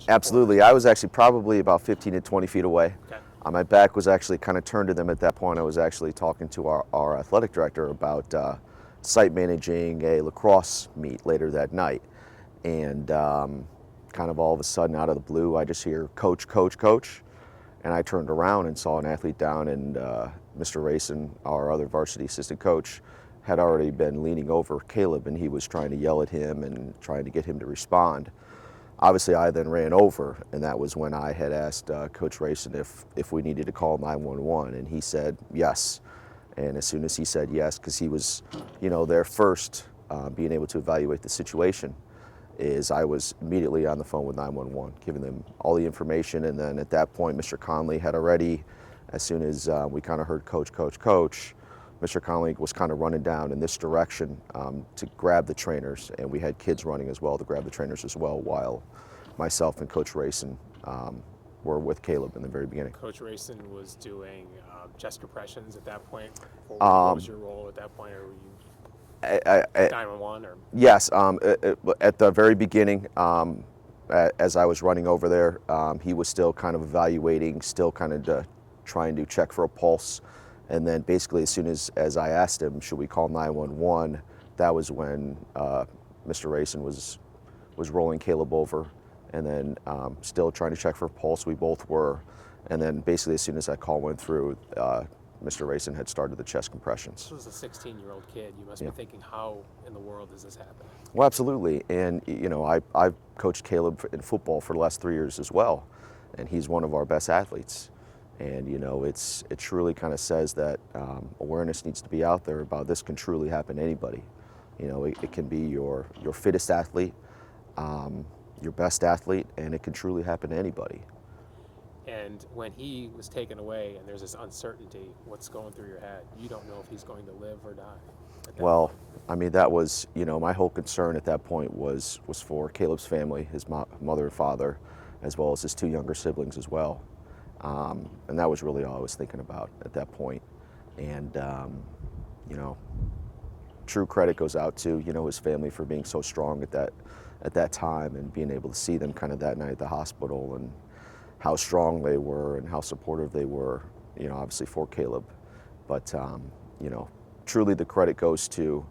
Absolutely. I was actually probably about 15 to 20 feet away. Okay. My back was actually kind of turned to them at that point. I was actually talking to our athletic director about site managing a lacrosse meet later that night. And kind of all of a sudden, out of the blue, I just hear, "Coach, coach, coach." And I turned around and saw an athlete down, and Mr. Rayson, our other varsity assistant coach, had already been leaning over Caleb, and he was trying to yell at him and trying to get him to respond. Obviously, I then ran over, and that was when I had asked Coach Rayson if we needed to call 911, and he said yes. And as soon as he said yes, because he was, there first, being able to evaluate the situation, is I was immediately on the phone with 911, giving them all the information. And then at that point, Mr. Conley had already, as soon as we kind of heard coach, coach, coach, Mr. Conley was kind of running down in this direction to grab the trainers. And we had kids running as well to grab the trainers as well, while myself and Coach Rayson were with Caleb in the very beginning. Coach Rayson was doing chest compressions at that point. What was your role at that point? Or were you 911 or? Yes, at the very beginning, as I was running over there, he was still kind of evaluating, still kind of trying to check for a pulse. And then basically as soon as I asked him, should we call 911, that was when Mr. Rayson was rolling Caleb over, and then still trying to check for a pulse. We both were. And then basically as soon as that call went through, Mr. Rayson had started the chest compressions. This was a 16-year-old kid. You must be thinking, how in the world is this happening? Well, absolutely. And, I've coached Caleb in football for the last 3 years as well, and he's one of our best athletes. And, it truly kind of says that awareness needs to be out there about this can truly happen to anybody. It can be your fittest athlete, your best athlete, and it can truly happen to anybody. And when he was taken away and there's this uncertainty, what's going through your head? You don't know if he's going to live or die. Well, I mean, that was, my whole concern at that point was for Caleb's family, his mother and father, as well as his two younger siblings as well. And that was really all I was thinking about at that point. And, true credit goes out to, his family for being so strong at that time, and being able to see them kind of that night at the hospital, and how strong they were and how supportive they were, obviously for Caleb. But, truly the credit goes to,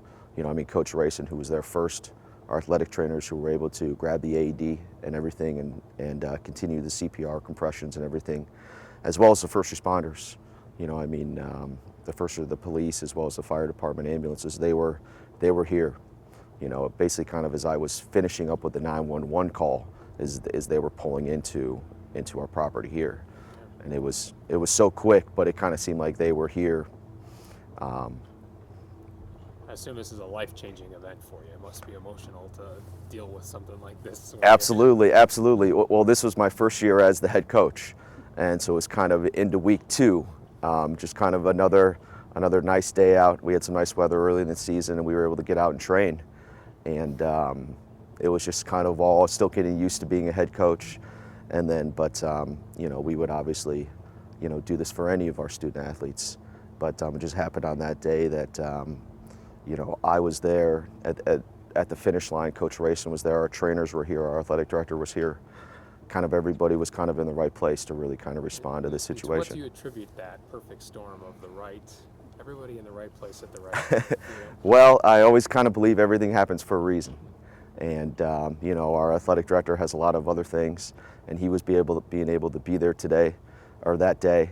Coach Rayson, who was there first, our athletic trainers who were able to grab the AED and everything, and continue the CPR compressions and everything, as well as the first responders. The first are the police, as well as the fire department ambulances. They were here, basically kind of as I was finishing up with the 911 call, as they were pulling into our property here. And it was so quick, but it kind of seemed like they were here. I assume this is a life-changing event for you. It must be emotional to deal with something like this. Absolutely, absolutely. Well, this was my first year as the head coach, and so it was kind of into week 2, just kind of another nice day out. We had some nice weather early in the season, and we were able to get out and train. And it was just kind of all still getting used to being a head coach. And then, but we would obviously, do this for any of our student athletes. But it just happened on that day that, I was there at the finish line. Coach Rayson was there. Our trainers were here. Our athletic director was here. Kind of everybody was kind of in the right place to really kind of respond to this situation. What do you attribute that perfect storm of everybody in the right place at the right time? Well, I always kind of believe everything happens for a reason. And, our athletic director has a lot of other things, and he was being able to be there today, or that day.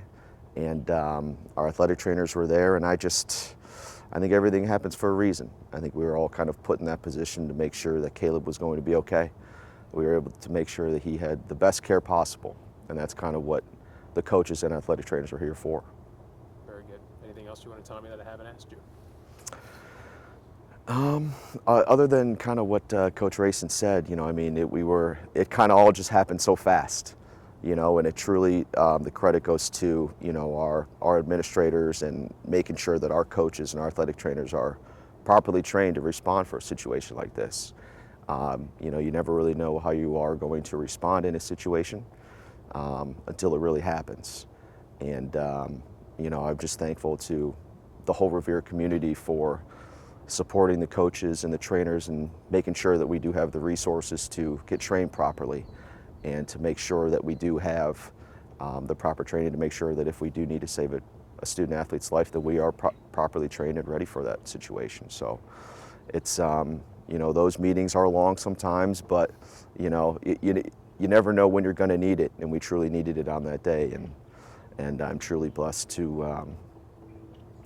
And our athletic trainers were there, and I think everything happens for a reason. I think we were all kind of put in that position to make sure that Caleb was going to be okay. We were able to make sure that he had the best care possible, and that's kind of what the coaches and athletic trainers are here for. Very good. Anything else you want to tell me that I haven't asked you? Other than kind of what Coach Rayson said, it kind of all just happened so fast, and it truly, the credit goes to, our administrators, and making sure that our coaches and our athletic trainers are properly trained to respond for a situation like this. You never really know how you are going to respond in a situation until it really happens. And, I'm just thankful to the whole Revere community for supporting the coaches and the trainers, and making sure that we do have the resources to get trained properly. and to make sure that we do have the proper training to make sure that if we do need to save a student athlete's life, that we are properly trained and ready for that situation. So it's, you know, those meetings are long sometimes, but you know, you never know when you're going to need it, and we truly needed it on that day, and I'm truly blessed to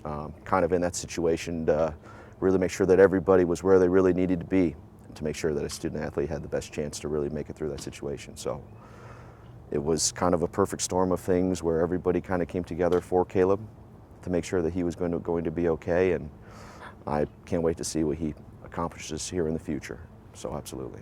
kind of in that situation to really make sure that everybody was where they really needed to be, and to make sure that a student athlete had the best chance to really make it through that situation. So it was kind of a perfect storm of things where everybody kind of came together for Caleb to make sure that he was going to be okay, and I can't wait to see what he accomplishes here in the future. So absolutely.